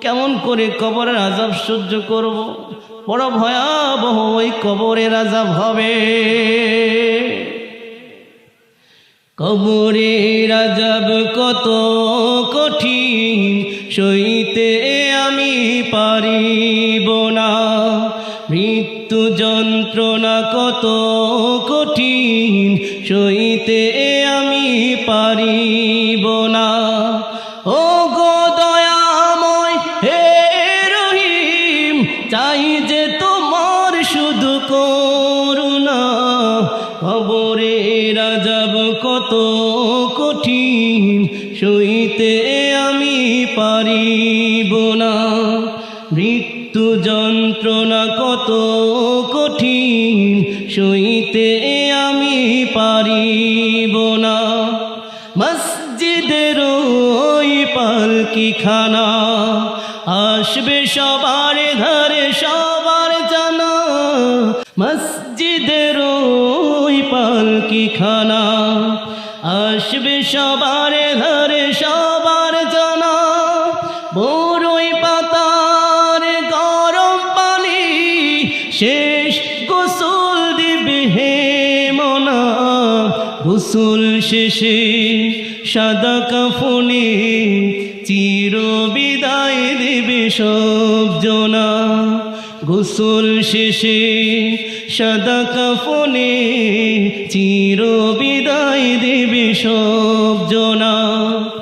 কেমন করে কবরের আযাব সহ্য করব? বড় ভয়াবহ ওই কবরের আযাব হবে। কবরের আযাব কত কঠিন, সইতে আমি পারিব না। মৃত্যু যন্ত্রণা কত কঠিন, সইতে আমি পারিব না। ও গো দয়াময় হে রহিম, চাই যে তোমার শুধু করুণা। কবরের আযাব কত কঠিন, সইতে আমি পারিব না। মৃত্যু যন্ত্রণা কত কঠিন, সইতে আমি পারিব না। মসজিদের ওই পালকিখানা আসবে সবার ঘরে সবার জানা। মসজিদের ওই পালকিখানা আসবে সবার ঘরে সবার জানা। বড়ই পাতার গরম পানি শেষ গোসল দিবে হে মনা। গোসল শেষে সাদা কাফনে চির বিদায় দেবে সব জনা। গোসল শেষে সাদা কাফনে চির বিদায় দেবে সব জনা।